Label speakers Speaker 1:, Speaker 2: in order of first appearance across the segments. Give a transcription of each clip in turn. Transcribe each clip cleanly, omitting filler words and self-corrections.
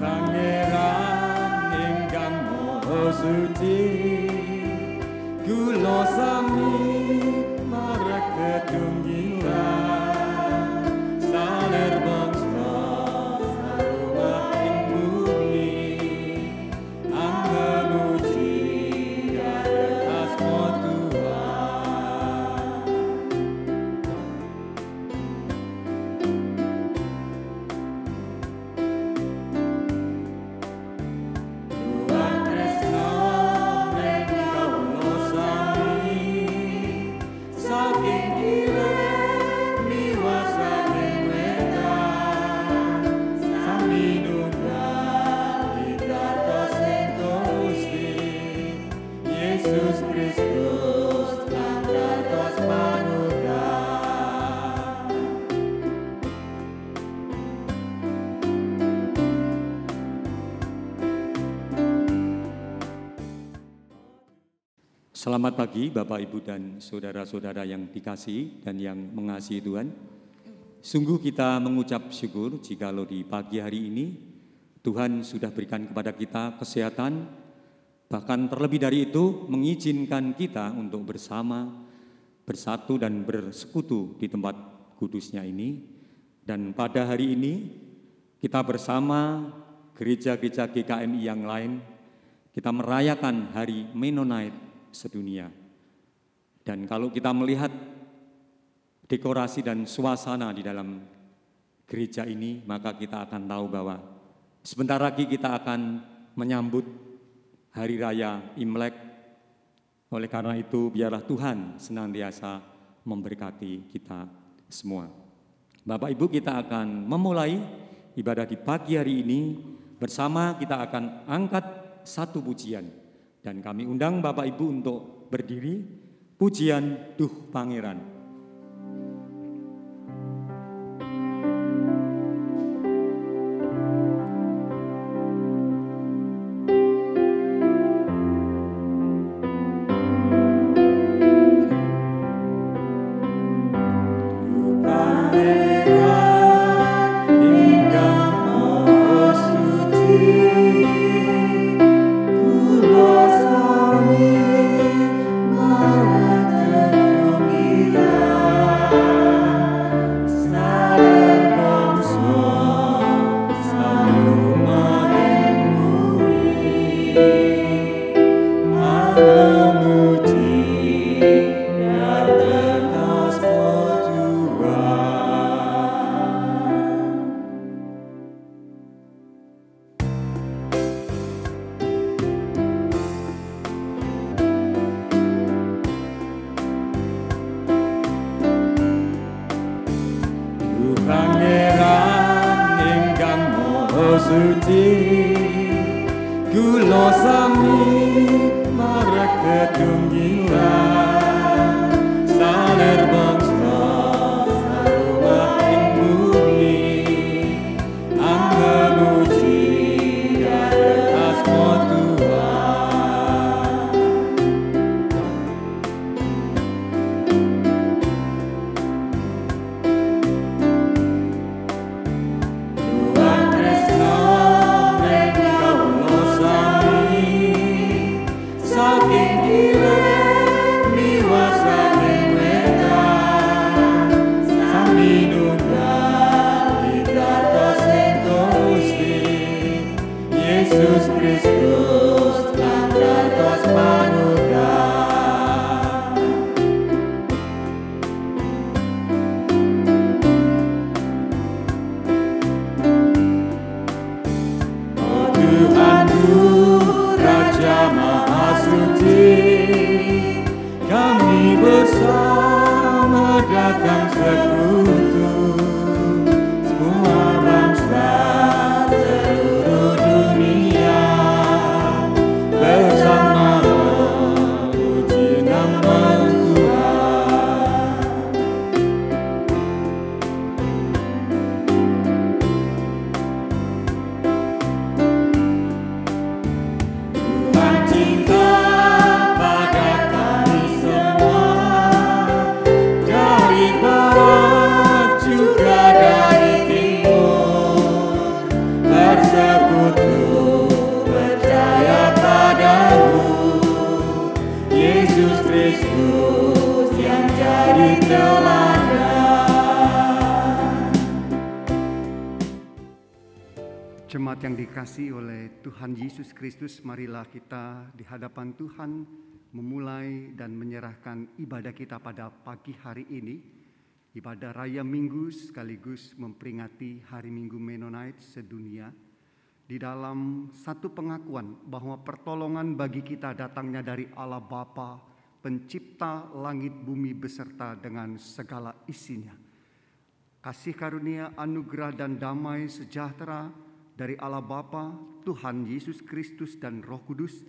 Speaker 1: Pangeran ingkang Maha Suci, kula sami marang ketunggilan saler bangsa sarumah ing bumi, anggemuji kagem asma Tuhan. Tuhan tresno ning kawula sami, saking kileh miwah saking wetan, sami nunggal pitados ing Gusti Yesus Kristus kang dados panutan. Selamat pagi Bapak, Ibu, dan saudara-saudara yang dikasihi dan yang mengasihi Tuhan. Sungguh kita mengucap syukur jikalau di pagi hari ini Tuhan sudah berikan kepada kita kesehatan, bahkan terlebih dari itu mengizinkan kita untuk bersama, bersatu dan bersekutu di tempat kudusnya ini. Dan pada hari ini kita bersama gereja-gereja GKMI yang lain, kita merayakan hari Mennonite sedunia. Dan kalau kita melihat dekorasi dan suasana di dalam gereja ini, maka kita akan tahu bahwa sebentar lagi kita akan menyambut hari raya Imlek. Oleh karena itu, biarlah Tuhan senantiasa memberkati kita semua. Bapak Ibu, kita akan memulai ibadah di pagi hari ini. Bersama kita akan angkat satu pujian. Dan kami undang Bapak Ibu untuk berdiri, pujian Duh Pangeran. Pangeran ingkang Maha Suci, kula sami marang ketunggilan saler bangsa sarumah ing bumi, anggemuji kagem asma Tuhan. Tuhan tresno ning kawula sami, saking kileh miwah saking wetan, sami nunggal pitados ing Gusti Yesus Kristus kang dados panutan. Oh Tuhanku, Raja Maha Suci, kami bersama datang sekutu, semua bangsa seluruh dunia, bersama memuji nama Tuhan. Tuhan cinta pada kami semua, dari barat juga dari timur, bersekutu
Speaker 2: Jemaat yang dikasihi oleh Tuhan Yesus Kristus, marilah kita di hadapan Tuhan memulai dan menyerahkan ibadah kita pada pagi hari ini. Ibadah Raya Minggu sekaligus memperingati Hari Minggu Mennonite sedunia. Di dalam satu pengakuan bahwa pertolongan bagi kita datangnya dari Allah Bapa, pencipta langit bumi beserta dengan segala isinya. Kasih karunia, anugerah dan damai sejahtera dari Allah Bapa, Tuhan Yesus Kristus dan Roh Kudus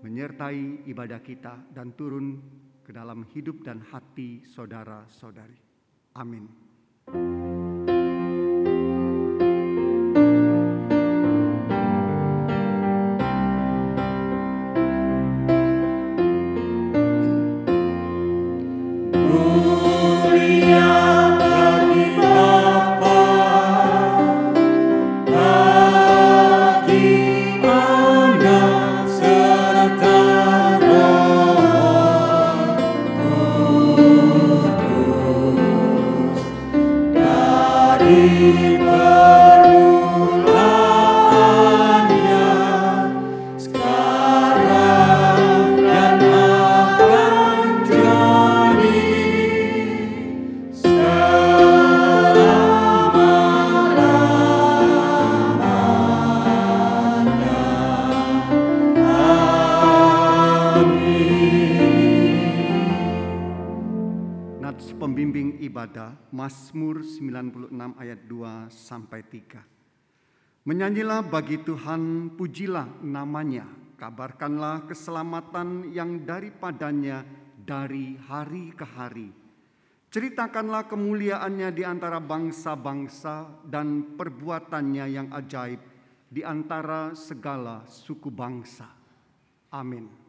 Speaker 2: menyertai ibadah kita dan turun ke dalam hidup dan hati saudara-saudari. Amin. Pembimbing ibadah Mazmur 96 ayat 2 sampai 3. Menyanyilah bagi Tuhan, pujilah namanya, kabarkanlah keselamatan yang daripadanya dari hari ke hari. Ceritakanlah kemuliaannya di antara bangsa-bangsa dan perbuatannya yang ajaib di antara segala suku bangsa. Amin.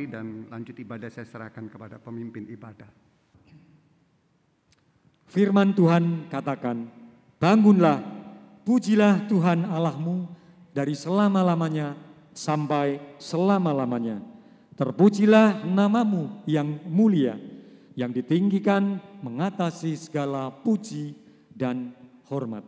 Speaker 2: Dan lanjut ibadah saya serahkan kepada pemimpin ibadah.
Speaker 1: Firman Tuhan katakan, bangunlah, pujilah Tuhan Allahmu dari selama-lamanya sampai selama-lamanya. Terpujilah namamu yang mulia, yang ditinggikan mengatasi segala puji dan hormat.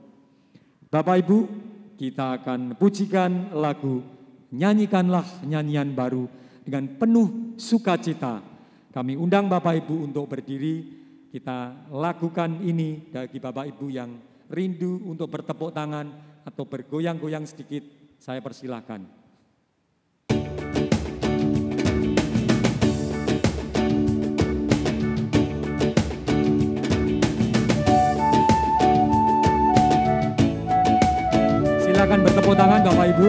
Speaker 1: Bapak Ibu, kita akan pujikan lagu Nyanyikanlah Nyanyian Baru dengan penuh sukacita. Kami undang Bapak Ibu untuk berdiri. Kita lakukan ini bagi Bapak Ibu yang rindu untuk bertepuk tangan atau bergoyang-goyang sedikit. Saya persilahkan. Silakan bertepuk tangan Bapak Ibu.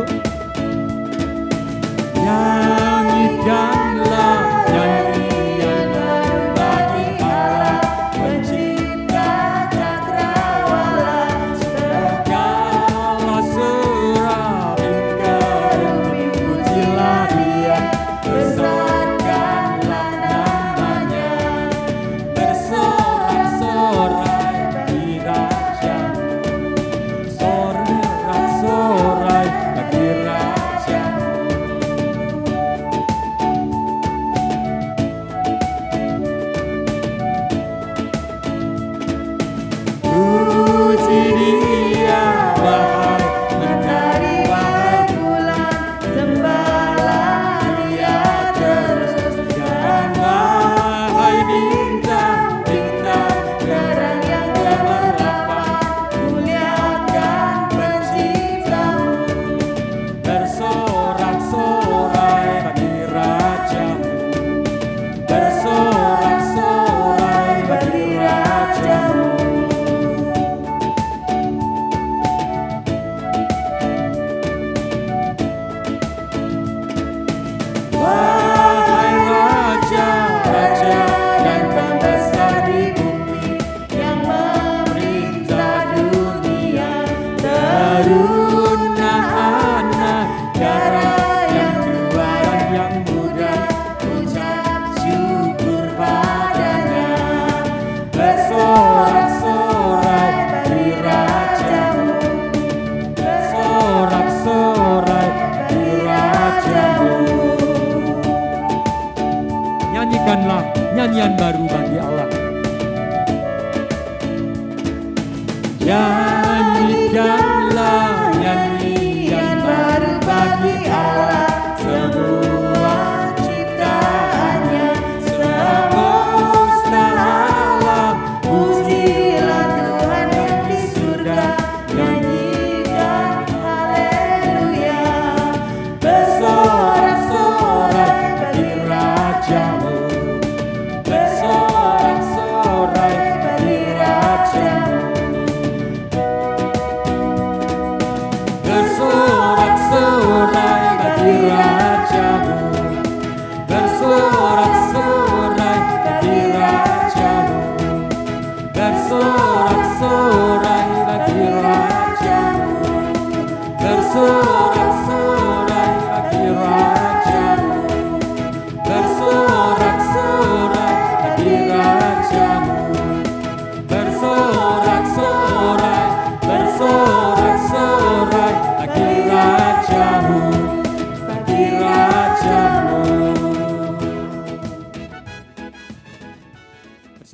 Speaker 1: Nyanyikanlah nyanyian bagi Allah pencipta cakrawala, segala serapkan pujilah Dia, besarkanlah namanya, bersorak-sorai di dahsyat, sorak-sorai bagi Raja.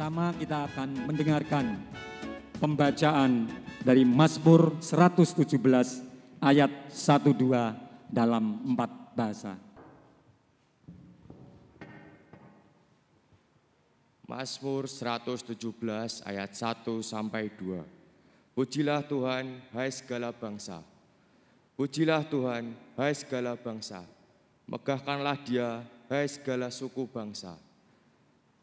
Speaker 1: bersama-sama kita akan mendengarkan pembacaan dari Mazmur 117 ayat 1-2 dalam 4 bahasa.
Speaker 3: Mazmur 117 ayat 1-2. Pujilah Tuhan, hai segala bangsa. Pujilah Tuhan, hai segala bangsa. Megahkanlah Dia, hai segala suku bangsa.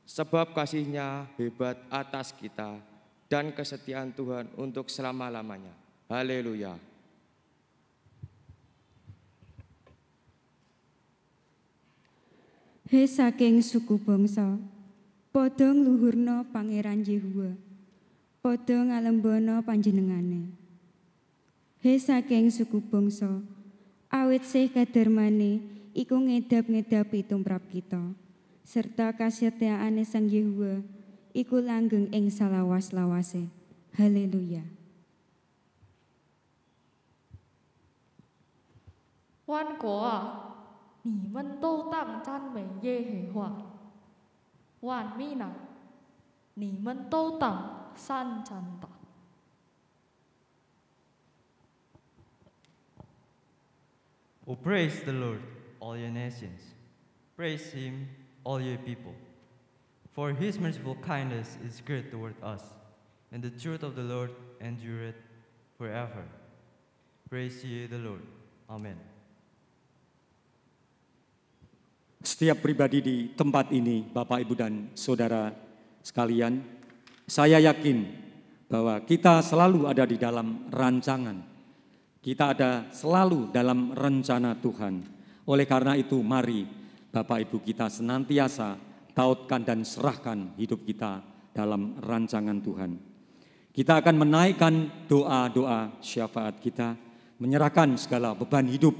Speaker 3: Sebab kasih-Nya hebat atas kita dan kesetiaan Tuhan untuk selama-lamanya. Haleluya.
Speaker 4: He saking suku bangsa, padha ngluhurna Pangeran Yehuwa, padha ngalembana panjenengane. He saking suku bangsa, awit sih kadarmane iku ngedap-ngedapi tumrap kita, serta kasetyaane Sang Yehuwa iku langgeng ing salawas-lawase. Haleluya.
Speaker 5: Wan Koa, 你们都当赞美耶和华。万民啊，你们都当赞他。
Speaker 6: Oh, praise the Lord, all your nations. Praise Him, all your people. For His merciful kindness is great toward us, and the truth of the Lord endureth forever. Praise ye the Lord. Amen.
Speaker 1: Setiap pribadi di tempat ini, Bapak, Ibu, dan Saudara sekalian, saya yakin bahwa kita selalu ada di dalam rancangan. Kita ada selalu dalam rencana Tuhan. Oleh karena itu, mari Bapak Ibu kita senantiasa tautkan dan serahkan hidup kita dalam rancangan Tuhan. Kita akan menaikkan doa-doa syafaat kita, menyerahkan segala beban hidup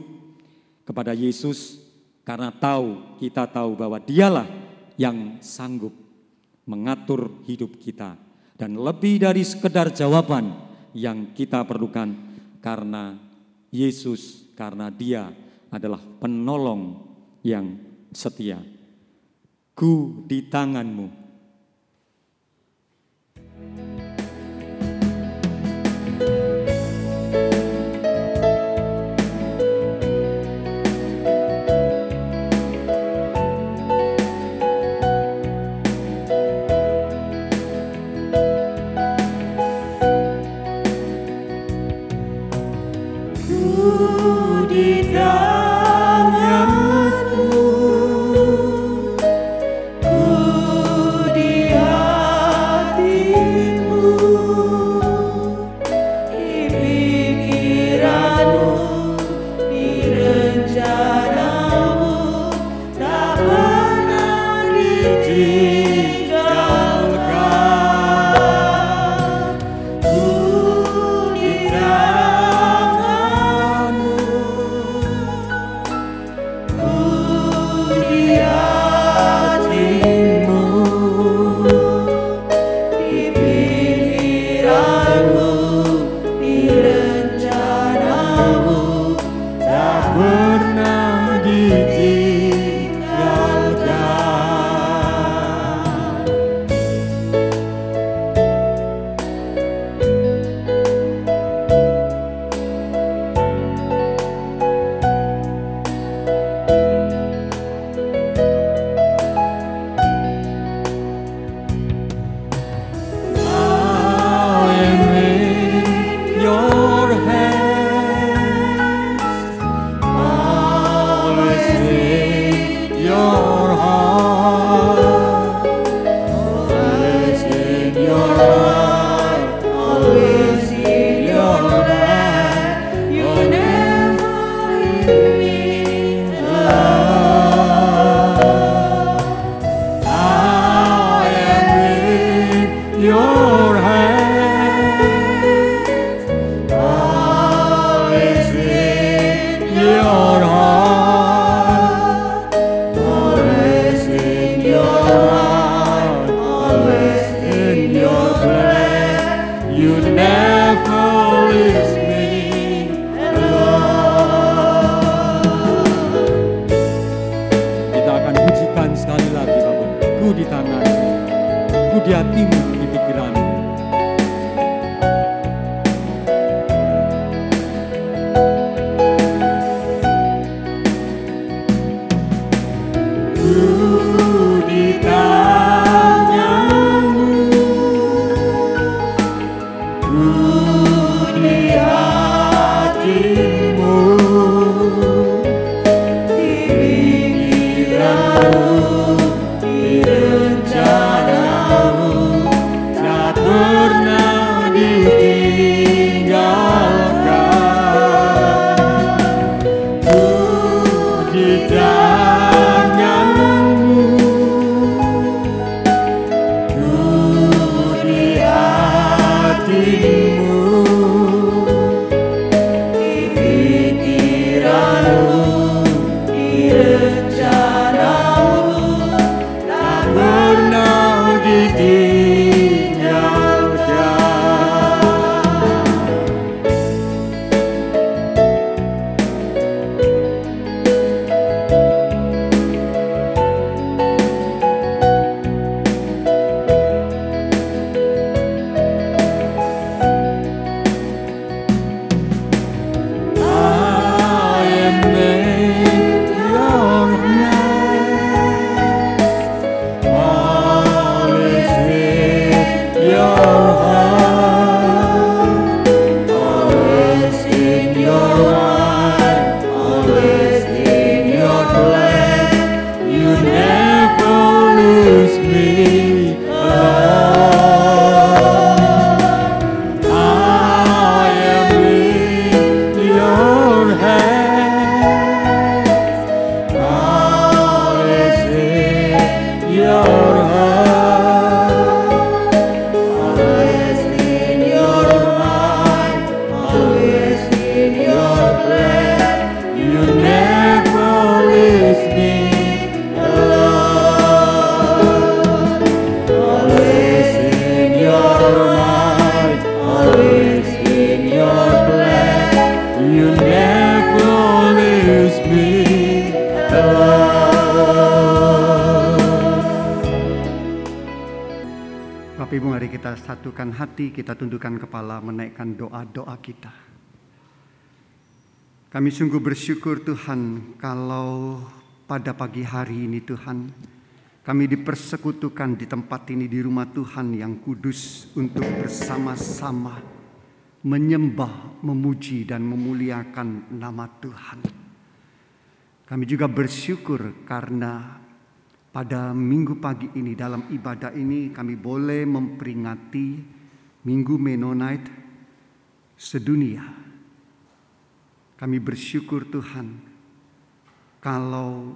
Speaker 1: kepada Yesus, karena kita tahu bahwa Dialah yang sanggup mengatur hidup kita. Dan lebih dari sekedar jawaban yang kita perlukan, karena Yesus, karena Dia adalah penolong yang setia. Ku di tanganmu.
Speaker 2: kita satukan hati, kita tundukkan kepala, menaikkan doa-doa kita. Kami sungguh bersyukur Tuhan kalau pada pagi hari ini Tuhan, kami dipersekutukan di tempat ini, di rumah Tuhan yang kudus untuk bersama-sama menyembah, memuji dan memuliakan nama Tuhan. Kami juga bersyukur karena pada minggu pagi ini dalam ibadah ini kami boleh memperingati Minggu Mennonite sedunia. Kami bersyukur Tuhan kalau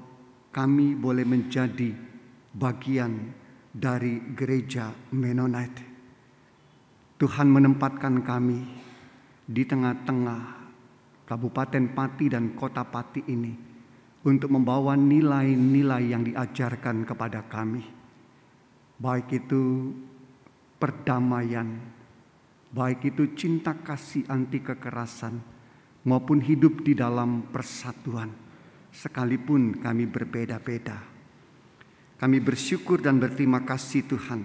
Speaker 2: kami boleh menjadi bagian dari gereja Mennonite. Tuhan menempatkan kami di tengah-tengah Kabupaten Pati dan Kota Pati ini untuk membawa nilai-nilai yang diajarkan kepada kami. Baik itu perdamaian, baik itu cinta kasih anti kekerasan, maupun hidup di dalam persatuan, sekalipun kami berbeda-beda. Kami bersyukur dan berterima kasih Tuhan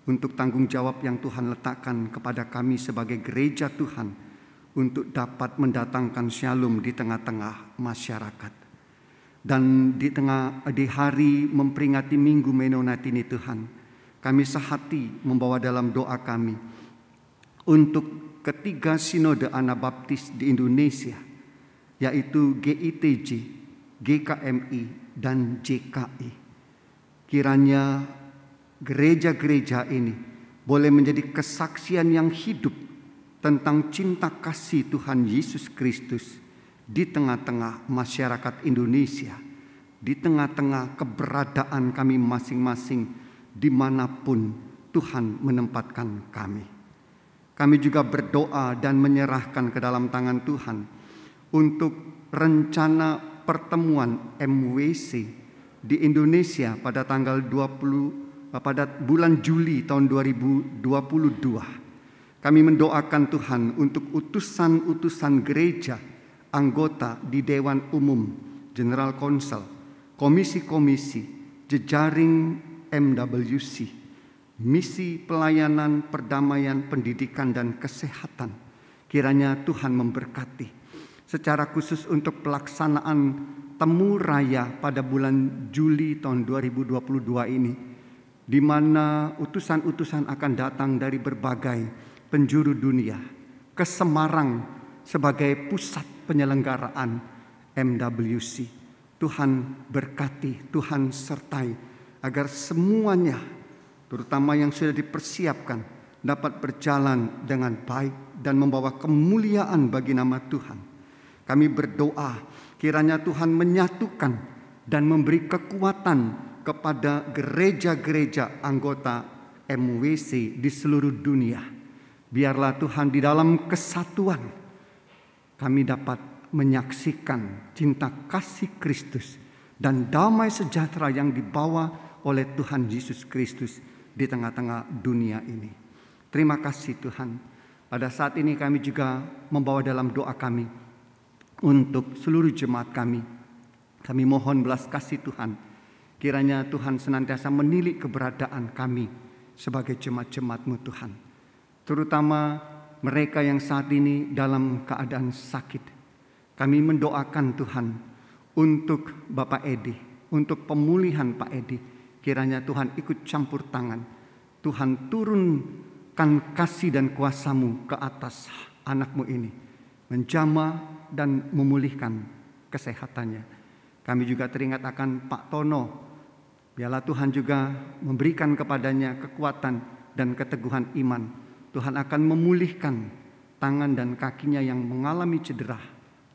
Speaker 2: untuk tanggung jawab yang Tuhan letakkan kepada kami sebagai gereja Tuhan untuk dapat mendatangkan shalom di tengah-tengah masyarakat. Dan di hari memperingati Minggu Mennonite ini Tuhan, kami sehati membawa dalam doa kami untuk ketiga sinode Anabaptis di Indonesia, yaitu GITJ, GKMI, dan JKI. Kiranya gereja-gereja ini boleh menjadi kesaksian yang hidup tentang cinta kasih Tuhan Yesus Kristus di tengah-tengah masyarakat Indonesia, di tengah-tengah keberadaan kami masing-masing dimanapun Tuhan menempatkan kami. Kami juga berdoa dan menyerahkan ke dalam tangan Tuhan untuk rencana pertemuan MWC di Indonesia pada tanggal 20 pada bulan Juli tahun 2022. Kami mendoakan Tuhan untuk utusan-utusan gereja, anggota di Dewan Umum, General Council, komisi-komisi, jejaring MWC, misi pelayanan, perdamaian, pendidikan, dan kesehatan. Kiranya Tuhan memberkati. Secara khusus untuk pelaksanaan temu raya pada bulan Juli tahun 2022 ini, di mana utusan-utusan akan datang dari berbagai penjuru dunia ke Semarang sebagai pusat penyelenggaraan MWC. Tuhan berkati, Tuhan sertai agar semuanya, terutama yang sudah dipersiapkan, dapat berjalan dengan baik dan membawa kemuliaan bagi nama Tuhan. Kami berdoa kiranya Tuhan menyatukan dan memberi kekuatan kepada gereja-gereja anggota MWC di seluruh dunia. Biarlah Tuhan di dalam kesatuan kami dapat menyaksikan cinta kasih Kristus dan damai sejahtera yang dibawa oleh Tuhan Yesus Kristus di tengah-tengah dunia ini. Terima kasih Tuhan. Pada saat ini kami juga membawa dalam doa kami untuk seluruh jemaat kami. Kami mohon belas kasih Tuhan. Kiranya Tuhan senantiasa menilik keberadaan kami sebagai jemaat-jemaat-Mu Tuhan. Terutama mereka yang saat ini dalam keadaan sakit. Kami mendoakan Tuhan untuk Bapak Edi, untuk pemulihan Pak Edi. Kiranya Tuhan ikut campur tangan. Tuhan turunkan kasih dan kuasa-Mu ke atas anak-Mu ini. Menjamah dan memulihkan kesehatannya. Kami juga teringat akan Pak Tono. Biarlah Tuhan juga memberikan kepadanya kekuatan dan keteguhan iman. Tuhan akan memulihkan tangan dan kakinya yang mengalami cedera,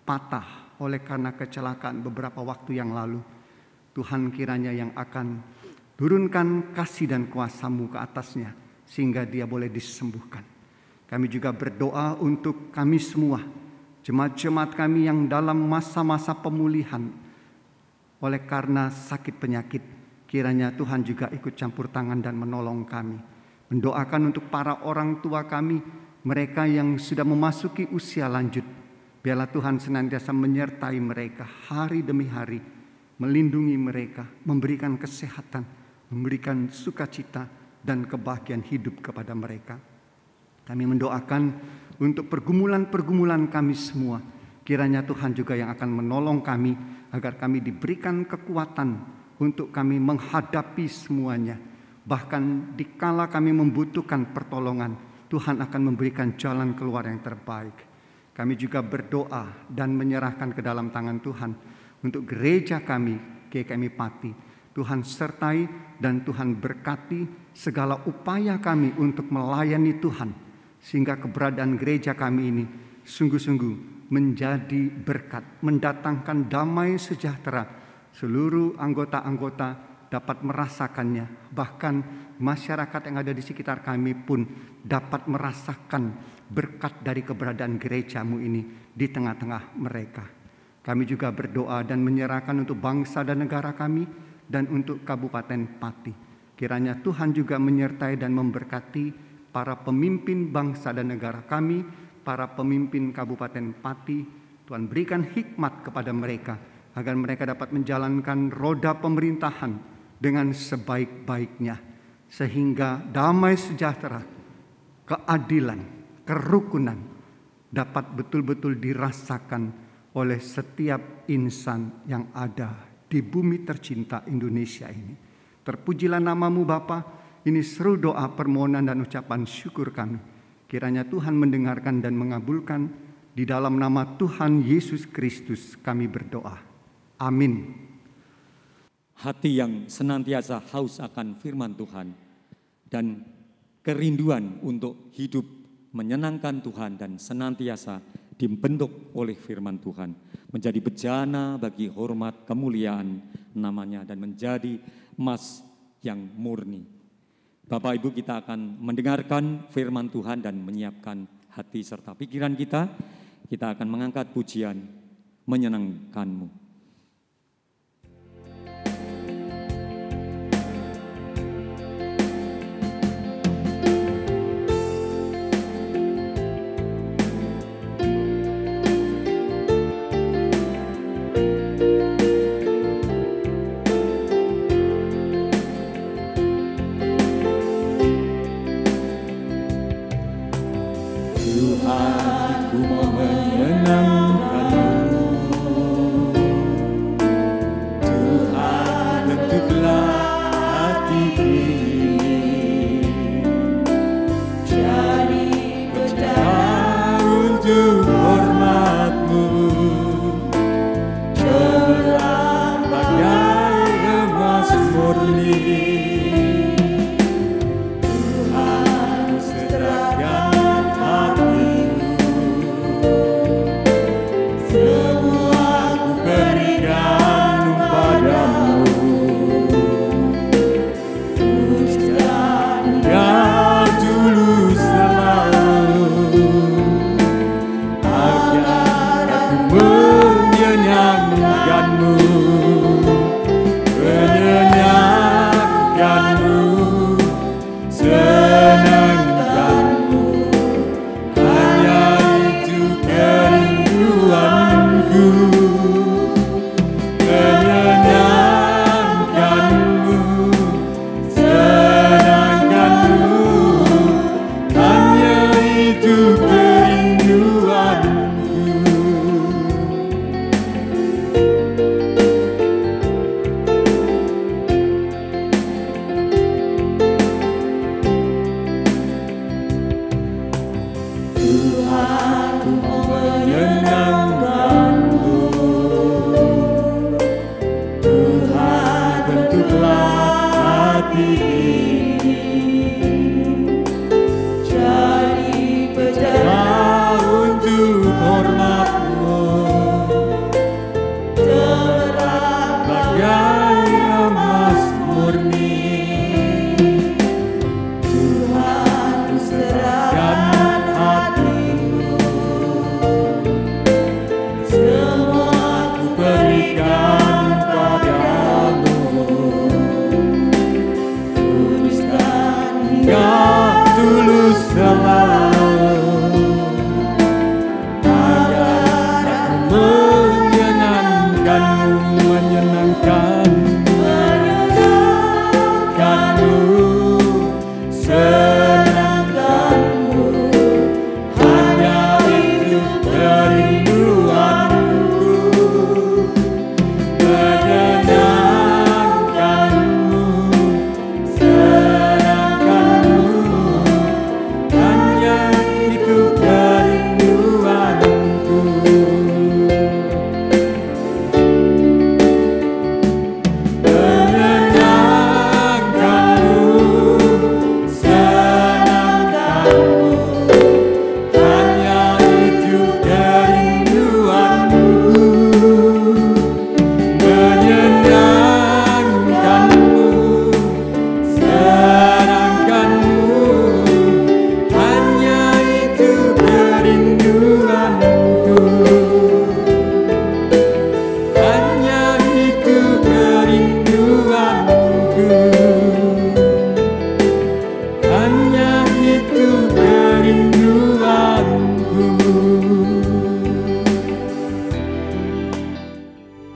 Speaker 2: patah oleh karena kecelakaan beberapa waktu yang lalu. Tuhan kiranya yang akan turunkan kasih dan kuasa-Mu ke atasnya sehingga dia boleh disembuhkan. Kami juga berdoa untuk kami semua, jemaat-jemaat kami yang dalam masa-masa pemulihan oleh karena sakit penyakit. Kiranya Tuhan juga ikut campur tangan dan menolong kami. Mendoakan untuk para orang tua kami, mereka yang sudah memasuki usia lanjut. Biarlah Tuhan senantiasa menyertai mereka hari demi hari, melindungi mereka, memberikan kesehatan, memberikan sukacita, dan kebahagiaan hidup kepada mereka. Kami mendoakan untuk pergumulan-pergumulan kami semua. Kiranya Tuhan juga yang akan menolong kami agar kami diberikan kekuatan untuk kami menghadapi semuanya. Bahkan dikala kami membutuhkan pertolongan, Tuhan akan memberikan jalan keluar yang terbaik. Kami juga berdoa dan menyerahkan ke dalam tangan Tuhan untuk gereja kami, GKMI Pati. Tuhan sertai dan Tuhan berkati segala upaya kami untuk melayani Tuhan, sehingga keberadaan gereja kami ini sungguh-sungguh menjadi berkat, mendatangkan damai sejahtera. Seluruh anggota-anggota dapat merasakannya, bahkan masyarakat yang ada di sekitar kami pun dapat merasakan berkat dari keberadaan gerejamu ini di tengah-tengah mereka. Kami juga berdoa dan menyerahkan untuk bangsa dan negara kami dan untuk Kabupaten Pati. Kiranya Tuhan juga menyertai dan memberkati para pemimpin bangsa dan negara kami, para pemimpin Kabupaten Pati. Tuhan berikan hikmat kepada mereka agar mereka dapat menjalankan roda pemerintahan dengan sebaik-baiknya, sehingga damai sejahtera, keadilan, kerukunan dapat betul-betul dirasakan oleh setiap insan yang ada di bumi tercinta Indonesia ini. Terpujilah namamu Bapa. Ini seru doa, permohonan dan ucapan syukur kami. Kiranya Tuhan mendengarkan dan mengabulkan. Di dalam nama Tuhan Yesus Kristus kami berdoa. Amin.
Speaker 1: Hati yang senantiasa haus akan firman Tuhan dan kerinduan untuk hidup menyenangkan Tuhan dan senantiasa dibentuk oleh firman Tuhan, menjadi bejana bagi hormat kemuliaan namanya dan menjadi emas yang murni. Bapak Ibu, kita akan mendengarkan firman Tuhan dan menyiapkan hati serta pikiran kita. Kita akan mengangkat pujian menyenangkan-Mu.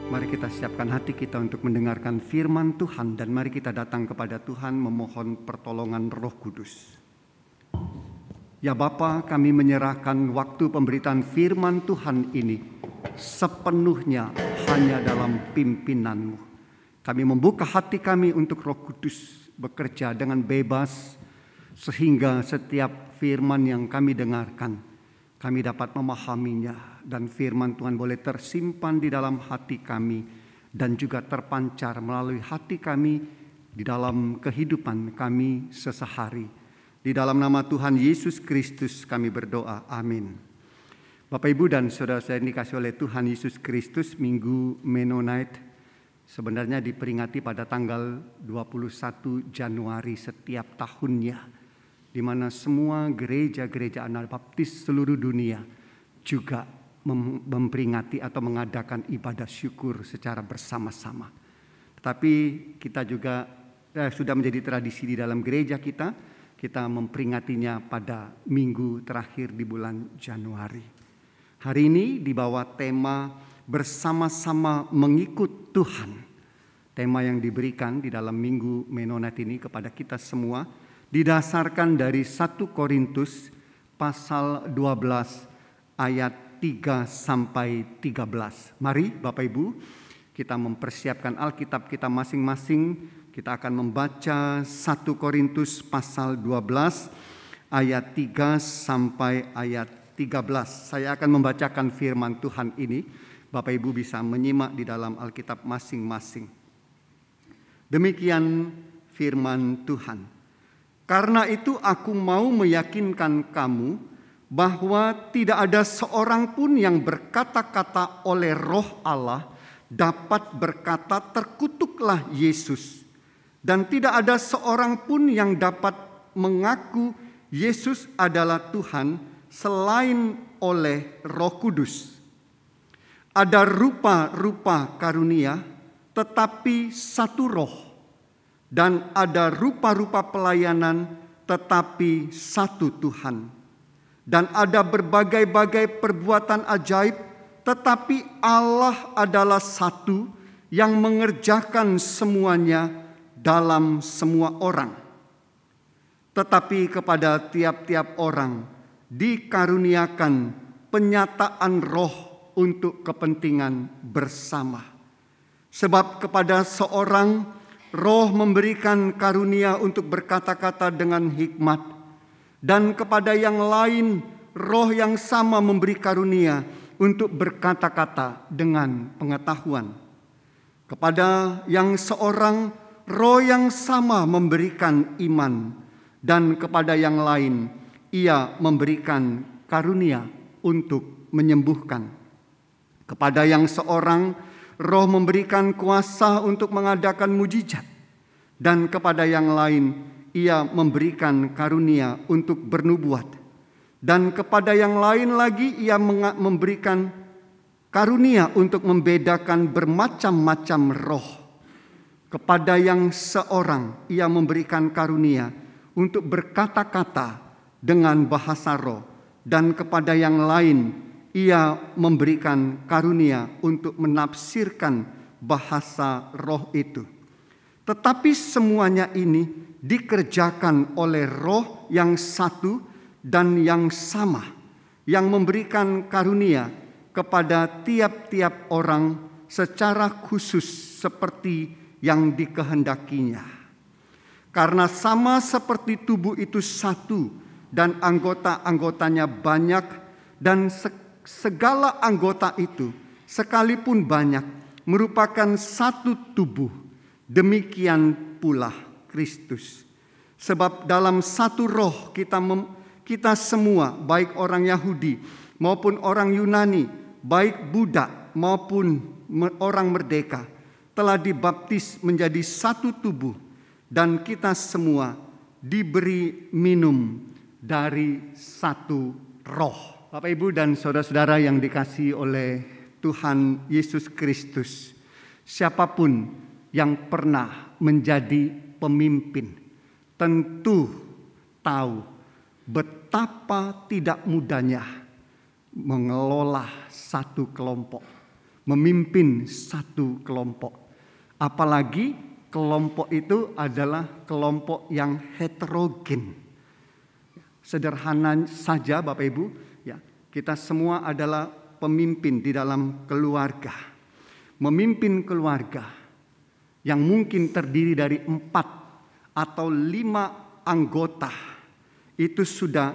Speaker 2: Mari kita siapkan hati kita untuk mendengarkan firman Tuhan, dan mari kita datang kepada Tuhan memohon pertolongan Roh Kudus. Ya Bapa, kami menyerahkan waktu pemberitaan firman Tuhan ini sepenuhnya hanya dalam pimpinanmu. Kami membuka hati kami untuk Roh Kudus bekerja dengan bebas, sehingga setiap firman yang kami dengarkan, kami dapat memahaminya, dan firman Tuhan boleh tersimpan di dalam hati kami dan juga terpancar melalui hati kami di dalam kehidupan kami sesehari. Di dalam nama Tuhan Yesus Kristus kami berdoa, amin. Bapak, Ibu, dan saudara-saudara yang dikasihi oleh Tuhan Yesus Kristus, Minggu Mennonite sebenarnya diperingati pada tanggal 21 Januari setiap tahunnya, di mana semua gereja-gereja Anabaptis seluruh dunia juga memperingati atau mengadakan ibadah syukur secara bersama-sama. Tetapi kita juga sudah menjadi tradisi di dalam gereja kita memperingatinya pada minggu terakhir di bulan Januari. Hari ini di bawah tema bersama-sama mengikut Tuhan. Tema yang diberikan di dalam Minggu Mennonite ini kepada kita semua didasarkan dari 1 Korintus pasal 12 ayat 3 sampai 13. Mari Bapak Ibu, kita mempersiapkan Alkitab kita masing-masing. Kita akan membaca 1 Korintus pasal 12 ayat 3 sampai ayat 13. Saya akan membacakan firman Tuhan ini. Bapak Ibu bisa menyimak di dalam Alkitab masing-masing. Demikian firman Tuhan. Karena itu aku mau meyakinkan kamu bahwa tidak ada seorang pun yang berkata-kata oleh Roh Allah dapat berkata terkutuklah Yesus. Dan tidak ada seorang pun yang dapat mengaku Yesus adalah Tuhan selain oleh Roh Kudus. Ada rupa-rupa karunia, tetapi satu Roh. Dan ada rupa-rupa pelayanan, tetapi satu Tuhan. Dan ada berbagai-bagai perbuatan ajaib, tetapi Allah adalah satu yang mengerjakan semuanya dalam semua orang. Tetapi kepada tiap-tiap orang dikaruniakan penyataan Roh untuk kepentingan bersama. Sebab kepada seorang Roh memberikan karunia untuk berkata-kata dengan hikmat, dan kepada yang lain Roh yang sama memberi karunia untuk berkata-kata dengan pengetahuan. Kepada yang seorang Roh yang sama memberikan iman, dan kepada yang lain Ia memberikan karunia untuk menyembuhkan. Kepada yang seorang Roh memberikan kuasa untuk mengadakan mujizat, dan kepada yang lain Ia memberikan karunia untuk bernubuat, dan kepada yang lain lagi Ia memberikan karunia untuk membedakan bermacam-macam roh. Kepada yang seorang Ia memberikan karunia untuk berkata-kata dengan bahasa roh, dan kepada yang lain Ia memberikan karunia untuk menafsirkan bahasa roh itu. Tetapi semuanya ini dikerjakan oleh Roh yang satu dan yang sama, yang memberikan karunia kepada tiap-tiap orang secara khusus seperti yang dikehendakinya. Karena sama seperti tubuh itu satu dan anggota-anggotanya banyak, dan segala anggota itu sekalipun banyak merupakan satu tubuh, demikian pula Kristus. Sebab dalam satu Roh kita semua, baik orang Yahudi maupun orang Yunani, baik budak maupun orang merdeka, telah dibaptis menjadi satu tubuh, dan kita semua diberi minum dari satu Roh. Bapak, Ibu, dan saudara-saudara yang dikasihi oleh Tuhan Yesus Kristus, siapapun yang pernah menjadi pemimpin tentu tahu betapa tidak mudahnya mengelola satu kelompok, memimpin satu kelompok. Apalagi kelompok itu adalah kelompok yang heterogen. Sederhana saja Bapak Ibu, ya, kita semua adalah pemimpin di dalam keluarga. Memimpin keluarga yang mungkin terdiri dari 4 atau 5 anggota itu sudah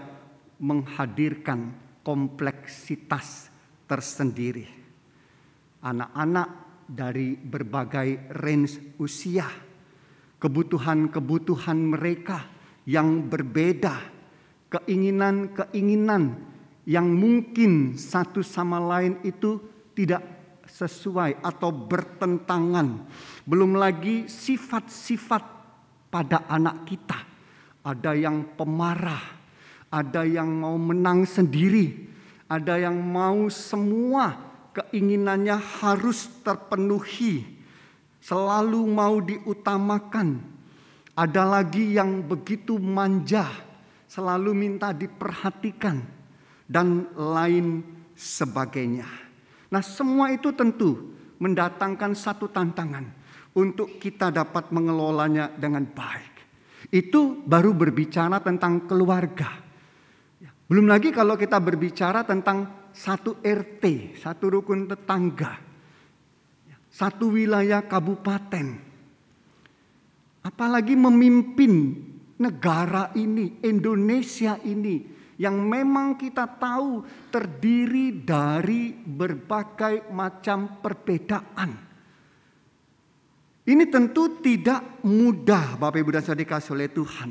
Speaker 2: menghadirkan kompleksitas tersendiri. Anak-anak dari berbagai range usia, kebutuhan-kebutuhan mereka yang berbeda, keinginan-keinginan yang mungkin satu sama lain itu tidak sesuai atau bertentangan. Belum lagi sifat-sifat pada anak kita. Ada yang pemarah, ada yang mau menang sendiri, ada yang mau semua keinginannya harus terpenuhi, selalu mau diutamakan. Ada lagi yang begitu manja, selalu minta diperhatikan, dan lain sebagainya. Nah, semua itu tentu mendatangkan satu tantangan untuk kita dapat mengelolanya dengan baik. Itu baru berbicara tentang keluarga. Belum lagi kalau kita berbicara tentang satu RT, satu rukun tetangga, satu wilayah kabupaten. Apalagi memimpin negara ini, Indonesia ini, yang memang kita tahu terdiri dari berbagai macam perbedaan. Ini tentu tidak mudah Bapak Ibu dan Saudara dikasihi oleh Tuhan.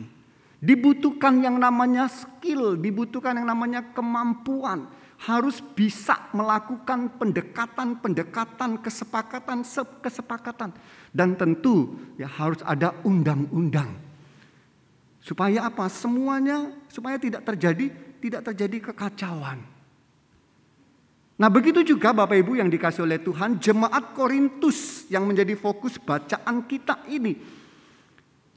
Speaker 2: Dibutuhkan yang namanya skill, dibutuhkan yang namanya kemampuan. Harus bisa melakukan pendekatan-pendekatan, kesepakatan. Dan tentu ya harus ada undang-undang. Supaya apa? Semuanya supaya tidak terjadi kekacauan. Nah, begitu juga Bapak Ibu yang dikasihi oleh Tuhan, jemaat Korintus yang menjadi fokus bacaan kita ini.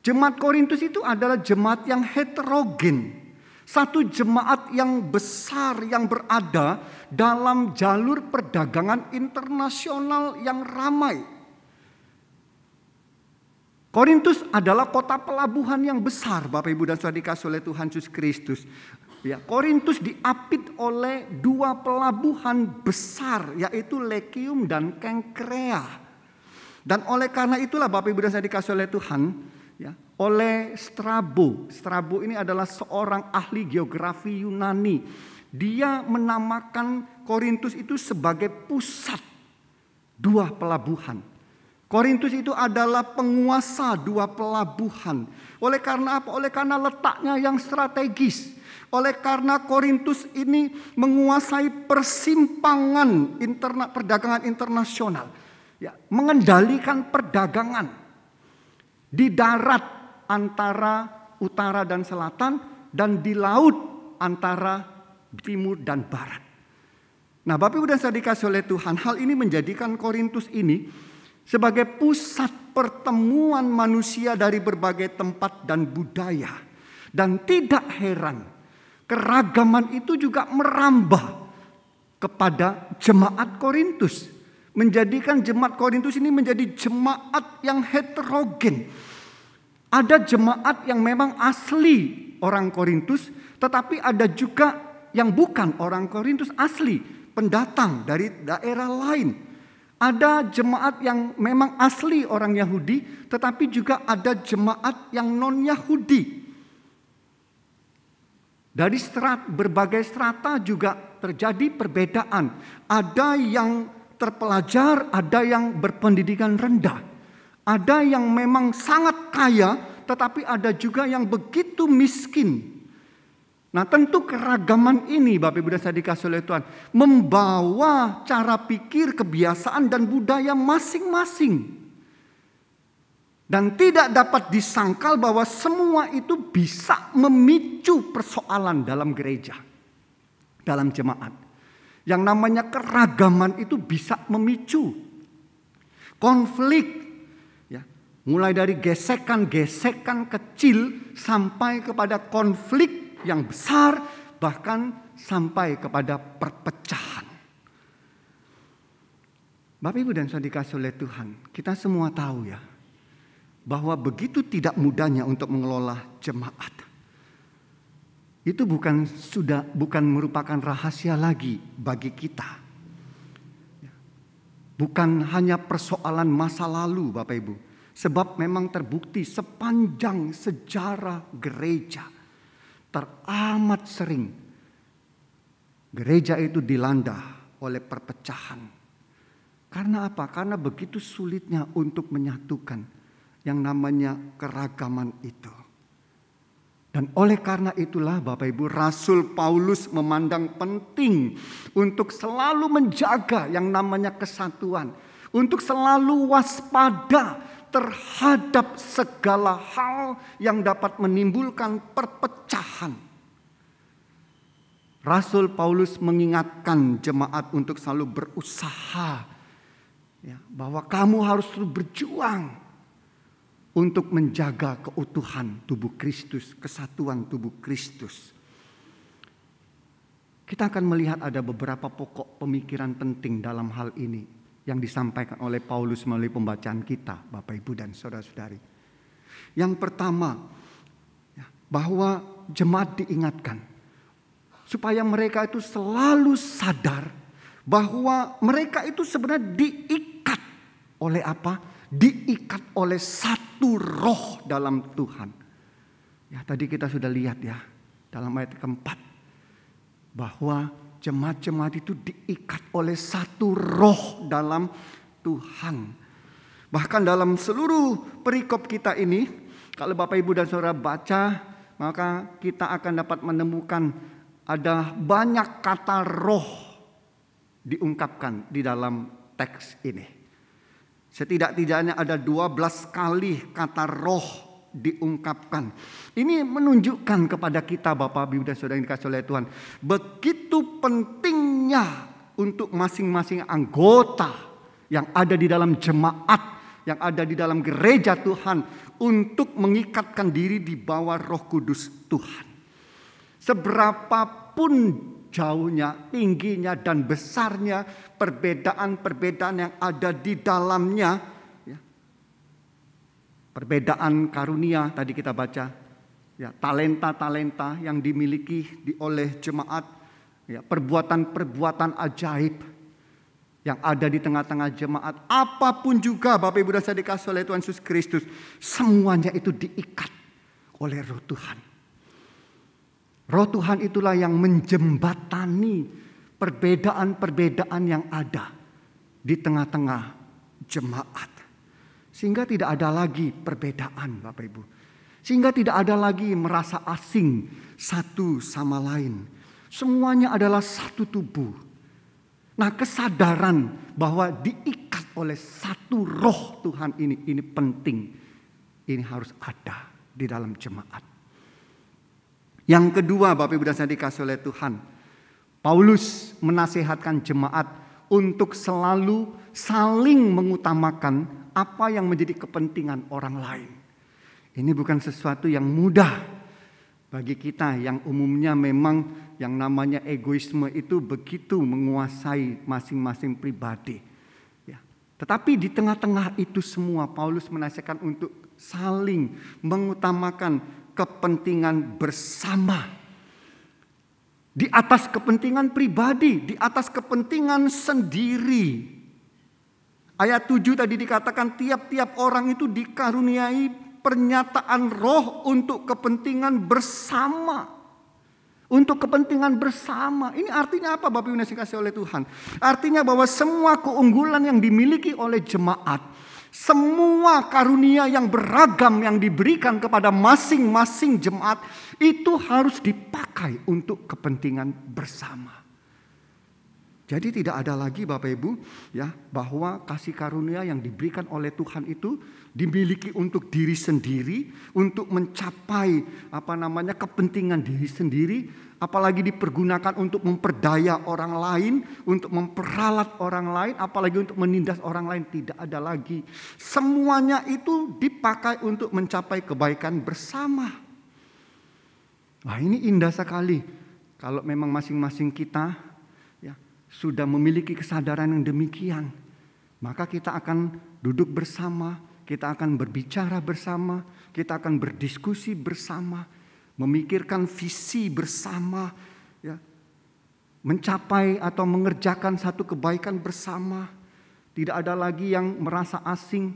Speaker 2: Jemaat Korintus itu adalah jemaat yang heterogen. Satu jemaat yang besar yang berada dalam jalur perdagangan internasional yang ramai. Korintus adalah kota pelabuhan yang besar, Bapak Ibu dan Saudara dikasihi oleh Tuhan Yesus Kristus. Ya, Korintus diapit oleh 2 pelabuhan besar, yaitu Lekium dan Kengkrea. Dan oleh karena itulah Bapak Ibu dan Saudara dikasihi oleh Tuhan, ya, oleh Strabo. Strabo ini adalah seorang ahli geografi Yunani. Dia menamakan Korintus itu sebagai pusat 2 pelabuhan. Korintus itu adalah penguasa 2 pelabuhan. Oleh karena apa? Oleh karena letaknya yang strategis. Oleh karena Korintus ini menguasai persimpangan perdagangan internasional. Ya, mengendalikan perdagangan di darat antara utara dan selatan, dan di laut antara timur dan barat. Nah, Bapak Ibu dan Saudara dikasihi oleh Tuhan, hal ini menjadikan Korintus ini sebagai pusat pertemuan manusia dari berbagai tempat dan budaya. Dan tidak heran, keragaman itu juga merambah kepada jemaat Korintus. Menjadikan jemaat Korintus ini menjadi jemaat yang heterogen. Ada jemaat yang memang asli orang Korintus, tetapi ada juga yang bukan orang Korintus asli, pendatang dari daerah lain. Ada jemaat yang memang asli orang Yahudi, tetapi juga ada jemaat yang non-Yahudi. Dari berbagai strata juga terjadi perbedaan. Ada yang terpelajar, ada yang berpendidikan rendah. Ada yang memang sangat kaya, tetapi ada juga yang begitu miskin. Nah, tentu keragaman ini Bapak Ibu dan Saudara dikasihi oleh Tuhan membawa cara pikir, kebiasaan dan budaya masing-masing. Dan tidak dapat disangkal bahwa semua itu bisa memicu persoalan dalam gereja, dalam jemaat. Yang namanya keragaman itu bisa memicu konflik. Ya, mulai dari gesekan-gesekan kecil sampai kepada konflik yang besar, bahkan sampai kepada perpecahan. Bapak Ibu dan Saudara dikasih oleh Tuhan, kita semua tahu ya, bahwa begitu tidak mudahnya untuk mengelola jemaat. Itu bukan merupakan rahasia lagi bagi kita. Bukan hanya persoalan masa lalu Bapak Ibu. Sebab memang terbukti sepanjang sejarah gereja teramat sering gereja itu dilanda oleh perpecahan. Karena apa? Karena begitu sulitnya untuk menyatukan yang namanya keragaman itu. Dan oleh karena itulah Bapak Ibu, Rasul Paulus memandang penting untuk selalu menjaga yang namanya kesatuan. Untuk selalu waspada terhadap segala hal yang dapat menimbulkan perpecahan. Rasul Paulus mengingatkan jemaat untuk selalu berusaha, ya, bahwa kamu harus terus berjuang untuk menjaga keutuhan tubuh Kristus, kesatuan tubuh Kristus. Kita akan melihat ada beberapa pokok pemikiran penting dalam hal ini yang disampaikan oleh Paulus melalui pembacaan kita, Bapak Ibu dan saudara-saudari. Yang pertama, ya, bahwa jemaat diingatkan supaya mereka itu selalu sadar bahwa mereka itu sebenarnya diikat oleh apa? Diikat oleh satu roh dalam Tuhan. Ya, tadi kita sudah lihat ya dalam ayat keempat bahwa jemaat-jemaat itu diikat oleh satu roh dalam Tuhan. Bahkan dalam seluruh perikop kita ini, kalau Bapak Ibu dan Saudara baca, maka kita akan dapat menemukan ada banyak kata roh diungkapkan di dalam teks ini. Setidak-tidaknya ada 12 kali kata roh diungkapkan. Ini menunjukkan kepada kita Bapak Ibu dan Saudara yang dikasihi oleh Tuhan, begitu pentingnya untuk masing-masing anggota yang ada di dalam jemaat, yang ada di dalam gereja Tuhan untuk mengikatkan diri di bawah Roh Kudus Tuhan. Seberapapun jauhnya, tingginya dan besarnya perbedaan-perbedaan yang ada di dalamnya, ya. Perbedaan karunia tadi kita baca, ya, talenta-talenta yang dimiliki oleh jemaat, ya, perbuatan-perbuatan ajaib yang ada di tengah-tengah jemaat, apapun juga Bapak Ibu dan Saudara dikasihi oleh Tuhan Yesus Kristus, semuanya itu diikat oleh Roh Tuhan. Roh Tuhan itulah yang menjembatani perbedaan-perbedaan yang ada di tengah-tengah jemaat. Sehingga tidak ada lagi perbedaan Bapak Ibu. Sehingga tidak ada lagi merasa asing satu sama lain. Semuanya adalah satu tubuh. Nah, kesadaran bahwa diikat oleh satu roh Tuhan ini penting. Ini harus ada di dalam jemaat. Yang kedua Bapak Ibu dan Saudara dikasihi oleh Tuhan, Paulus menasihatkan jemaat untuk selalu saling mengutamakan apa yang menjadi kepentingan orang lain. Ini bukan sesuatu yang mudah bagi kita yang umumnya memang yang namanya egoisme itu begitu menguasai masing-masing pribadi. Ya. Tetapi di tengah-tengah itu semua Paulus menasihatkan untuk saling mengutamakan kepentingan bersama. Di atas kepentingan pribadi, di atas kepentingan sendiri. Ayat 7 tadi dikatakan tiap-tiap orang itu dikaruniai pernyataan roh untuk kepentingan bersama. Untuk kepentingan bersama. Ini artinya apa Bapak Ibu yang dikasihi oleh Tuhan? Artinya bahwa semua keunggulan yang dimiliki oleh jemaat, semua karunia yang beragam yang diberikan kepada masing-masing jemaat itu harus dipakai untuk kepentingan bersama. Jadi tidak ada lagi Bapak Ibu ya bahwa kasih karunia yang diberikan oleh Tuhan itu dimiliki untuk diri sendiri, untuk mencapai kepentingan diri sendiri, apalagi dipergunakan untuk memperdaya orang lain, untuk memperalat orang lain, apalagi untuk menindas orang lain. Tidak ada lagi. Semuanya itu dipakai untuk mencapai kebaikan bersama. Wah, ini indah sekali kalau memang masing-masing kita ya sudah memiliki kesadaran yang demikian. maka kita akan duduk bersama, kita akan berbicara bersama, kita akan berdiskusi bersama, memikirkan visi bersama, ya, mencapai atau mengerjakan satu kebaikan bersama. Tidak ada lagi yang merasa asing,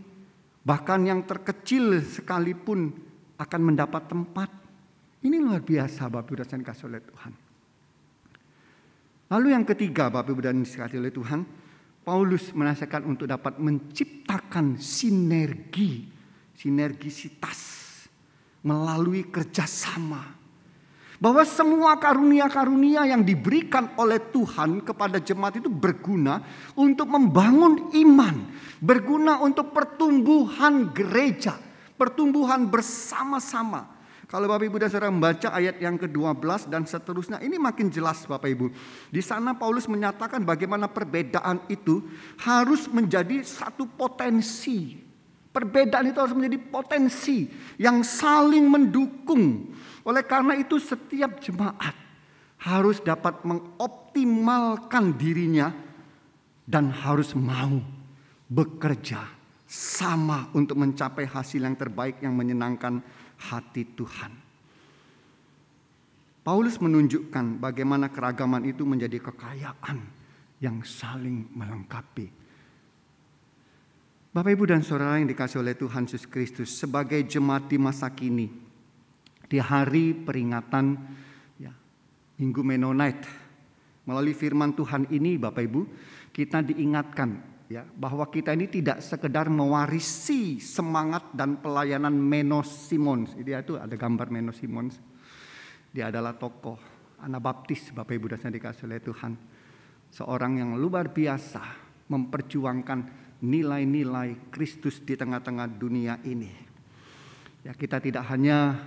Speaker 2: bahkan yang terkecil sekalipun akan mendapat tempat. Ini luar biasa Bapak Ibu dan dikasihi oleh Tuhan. Lalu yang ketiga Bapak Ibu dan dikasihi oleh Tuhan, Paulus menasihatkan untuk dapat menciptakan sinergisitas melalui kerjasama. Bahwa semua karunia-karunia yang diberikan oleh Tuhan kepada jemaat itu berguna untuk membangun iman, berguna untuk pertumbuhan gereja, pertumbuhan bersama-sama. Kalau Bapak Ibu dan Saudara membaca ayat yang ke-12 dan seterusnya, ini makin jelas Bapak Ibu. Di sana Paulus menyatakan bagaimana perbedaan itu harus menjadi satu potensi. Perbedaan itu harus menjadi potensi yang saling mendukung. Oleh karena itu setiap jemaat harus dapat mengoptimalkan dirinya dan harus mau bekerja sama untuk mencapai hasil yang terbaik yang menyenangkan hati Tuhan. Paulus menunjukkan bagaimana keragaman itu menjadi kekayaan yang saling melengkapi. Bapak Ibu dan Saudara yang dikasihi oleh Tuhan Yesus Kristus, sebagai jemaat di masa kini, di hari peringatan Minggu Mennonite, melalui firman Tuhan ini Bapak Ibu, kita diingatkan bahwa kita ini tidak sekedar mewarisi semangat dan pelayanan Menno Simons. Dia itu ada gambar Menno Simons. Dia adalah tokoh Anabaptis Bapak Ibu dan Saudara dikasihi oleh Tuhan. Seorang yang luar biasa memperjuangkan nilai-nilai Kristus di tengah-tengah dunia ini. Kita tidak hanya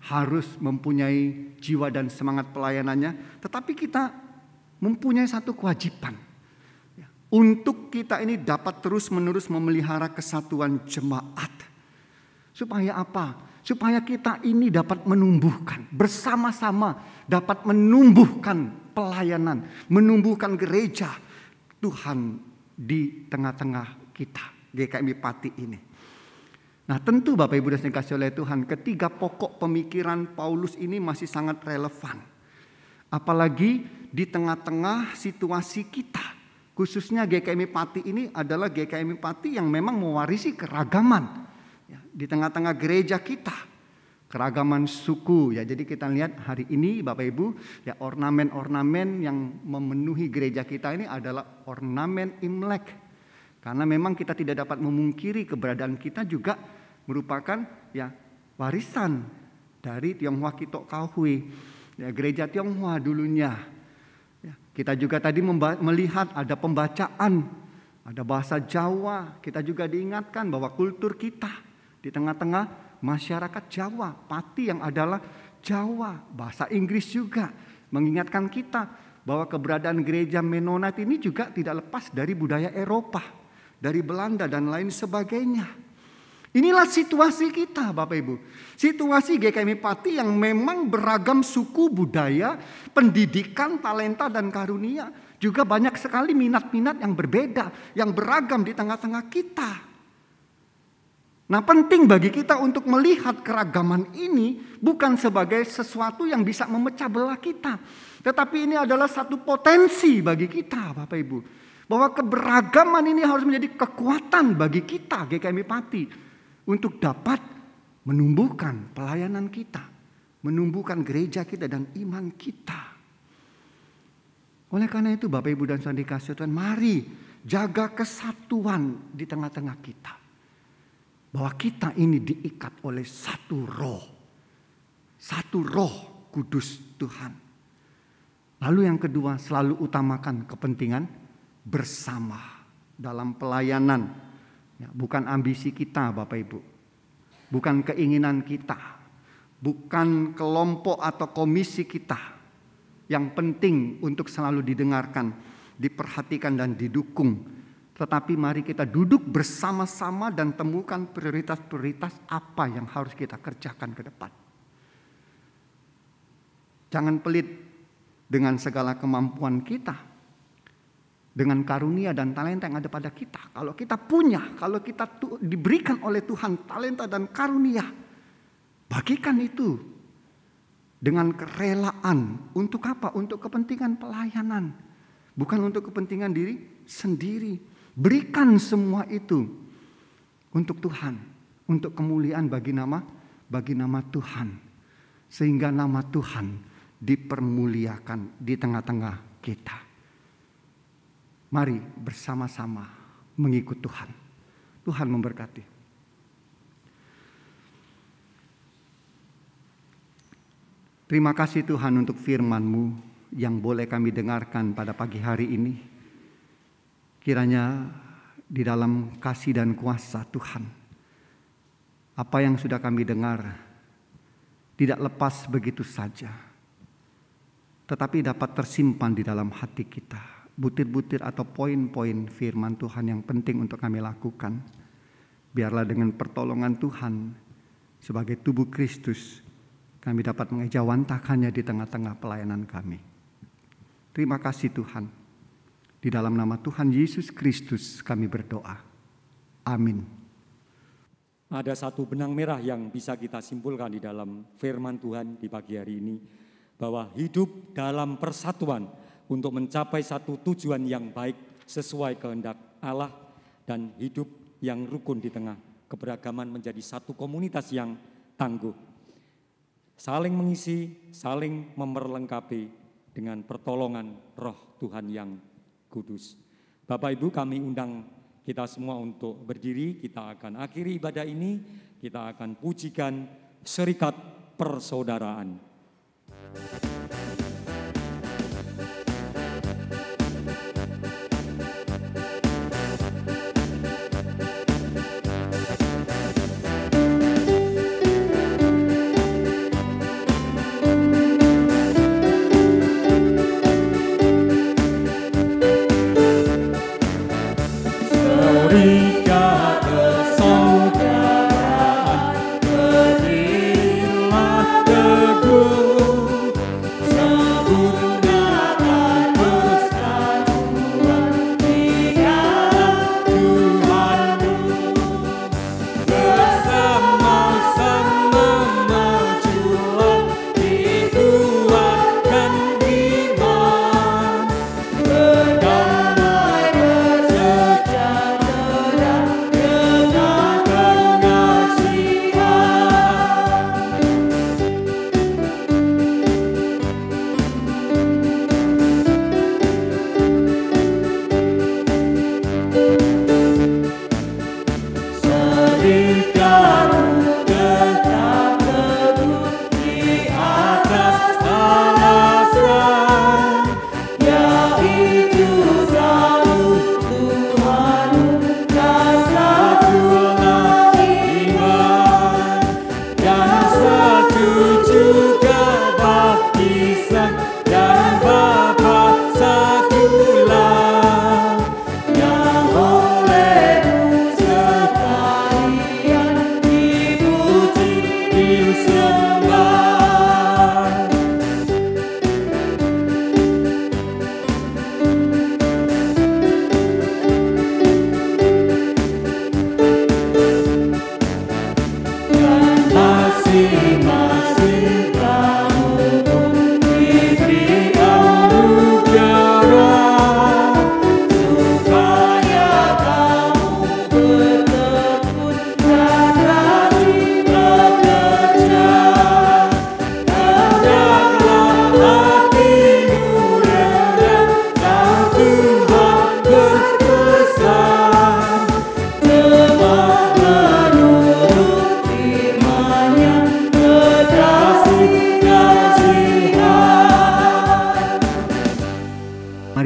Speaker 2: harus mempunyai jiwa dan semangat pelayanannya, tetapi kita mempunyai satu kewajiban untuk kita ini dapat terus-menerus memelihara kesatuan jemaat. Supaya apa? Supaya kita ini dapat menumbuhkan bersama-sama, dapat menumbuhkan pelayanan, menumbuhkan gereja Tuhan di tengah-tengah kita, GKMI Pati ini. Nah tentu Bapak Ibu dan Saudara dikasihi oleh Tuhan, ketiga pokok pemikiran Paulus ini masih sangat relevan. Apalagi di tengah-tengah situasi kita. Khususnya GKMI Pati ini adalah GKMI Pati yang memang mewarisi keragaman. Di tengah-tengah gereja kita. Keragaman suku. Jadi kita lihat hari ini Bapak Ibu, ornamen-ornamen yang memenuhi gereja kita ini adalah ornamen Imlek. Karena memang kita tidak dapat memungkiri keberadaan kita juga merupakan warisan dari Tionghoa Kitok Kahui, gereja Tionghoa dulunya. Kita juga tadi melihat ada pembacaan, ada bahasa Jawa. Kita juga diingatkan bahwa kultur kita di tengah-tengah masyarakat Jawa, Pati yang adalah Jawa, bahasa Inggris juga mengingatkan kita bahwa keberadaan gereja Mennonite ini juga tidak lepas dari budaya Eropa, dari Belanda dan lain sebagainya. Inilah situasi kita Bapak Ibu. Situasi GKMI Pati yang memang beragam suku, budaya, pendidikan, talenta dan karunia. Juga banyak sekali minat-minat yang berbeda, yang beragam di tengah-tengah kita. Nah penting bagi kita untuk melihat keragaman ini bukan sebagai sesuatu yang bisa memecah belah kita. Tetapi ini adalah satu potensi bagi kita Bapak Ibu. Bahwa keberagaman ini harus menjadi kekuatan bagi kita GKMI Pati. Untuk dapat menumbuhkan pelayanan kita. Menumbuhkan gereja kita dan iman kita. Oleh karena itu Bapak Ibu dan Saudara dikasihi Tuhan, mari jaga kesatuan di tengah-tengah kita. Bahwa kita ini diikat oleh satu roh. Satu roh kudus Tuhan. Lalu yang kedua, selalu utamakan kepentingan bersama dalam pelayanan. Bukan ambisi kita Bapak Ibu. Bukan keinginan kita. Bukan kelompok atau komisi kita. Yang penting untuk selalu didengarkan, diperhatikan dan didukung. Tetapi mari kita duduk bersama-sama dan temukan prioritas-prioritas apa yang harus kita kerjakan ke depan. Jangan pelit dengan segala kemampuan kita. dengan karunia dan talenta yang ada pada kita. Kalau kita punya, kalau kita diberikan oleh Tuhan talenta dan karunia, bagikan itu dengan kerelaan. Untuk apa? Untuk kepentingan pelayanan, bukan untuk kepentingan diri sendiri. Berikan semua itu untuk Tuhan, untuk kemuliaan bagi nama Tuhan, sehingga nama Tuhan dipermuliakan di tengah-tengah kita. Mari bersama-sama mengikut Tuhan. Tuhan memberkati. Terima kasih Tuhan untuk firman-Mu yang boleh kami dengarkan pada pagi hari ini. Kiranya di dalam kasih dan kuasa Tuhan, apa yang sudah kami dengar tidak lepas begitu saja, tetapi dapat tersimpan di dalam hati kita. Butir-butir atau poin-poin firman Tuhan yang penting untuk kami lakukan. Biarlah dengan pertolongan Tuhan sebagai tubuh Kristus, kami dapat mengejawantakannya di tengah-tengah pelayanan kami. Terima kasih Tuhan. Di dalam nama Tuhan Yesus Kristus kami berdoa. Amin.
Speaker 1: Ada satu benang merah yang bisa kita simpulkan di dalam firman Tuhan di pagi hari ini, bahwa hidup dalam persatuan untuk mencapai satu tujuan yang baik sesuai kehendak Allah, dan hidup yang rukun di tengah keberagaman menjadi satu komunitas yang tangguh. Saling mengisi, saling memperlengkapi dengan pertolongan Roh Tuhan yang kudus. Bapak Ibu, kami undang kita semua untuk berdiri. Kita akan akhiri ibadah ini, kita akan pujikan Serikat Persaudaraan.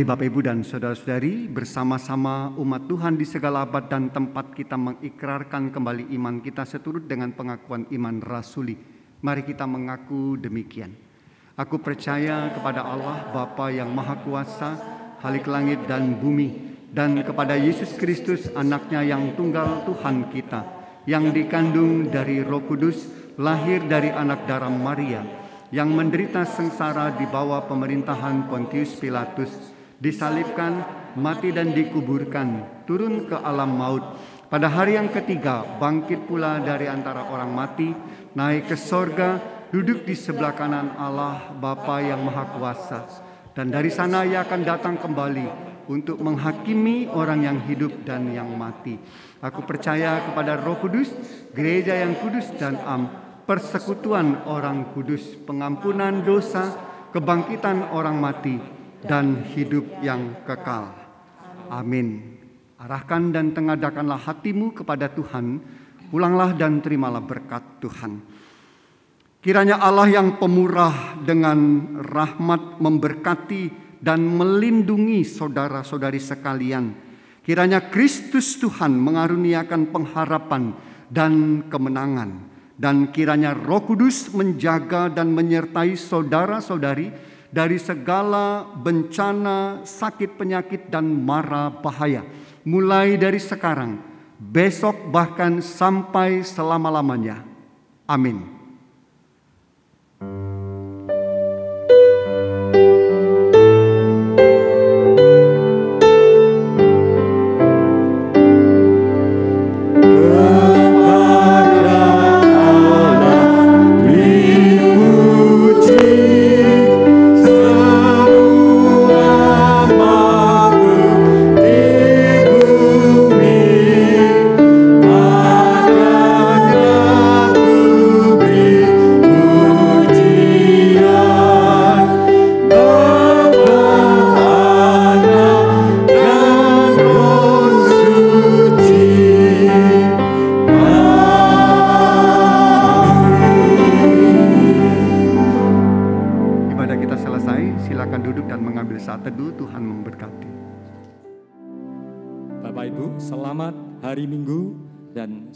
Speaker 2: Bapak, Ibu, dan saudara-saudari, bersama-sama umat Tuhan di segala abad dan tempat kita mengikrarkan kembali iman kita seturut dengan pengakuan iman rasuli. Mari kita mengaku demikian. Aku percaya kepada Allah Bapa yang Maha Kuasa, Khalik langit dan bumi, dan kepada Yesus Kristus, anaknya yang tunggal Tuhan kita, yang dikandung dari Roh Kudus, lahir dari anak darah Maria, yang menderita sengsara di bawah pemerintahan Pontius Pilatus, disalibkan, mati dan dikuburkan, turun ke alam maut. Pada hari yang ketiga, bangkit pula dari antara orang mati, naik ke sorga, duduk di sebelah kanan Allah Bapa yang Maha Kuasa. Dan dari sana ia akan datang kembali untuk menghakimi orang yang hidup dan yang mati. Aku percaya kepada Roh Kudus, gereja yang kudus dan am, persekutuan orang kudus, pengampunan dosa, kebangkitan orang mati, dan hidup yang kekal. Amin. Arahkan dan tengadakanlah hatimu kepada Tuhan, pulanglah dan terimalah berkat Tuhan. Kiranya Allah yang pemurah dengan rahmat memberkati dan melindungi saudara-saudari sekalian. Kiranya Kristus Tuhan mengaruniakan pengharapan dan kemenangan. Dan kiranya Roh Kudus menjaga dan menyertai saudara-saudari dari segala bencana, sakit, penyakit, dan mara bahaya. Mulai dari sekarang, besok bahkan sampai selama-lamanya. Amin.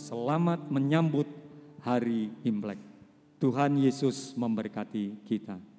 Speaker 1: Selamat menyambut hari Imlek. Tuhan Yesus memberkati kita.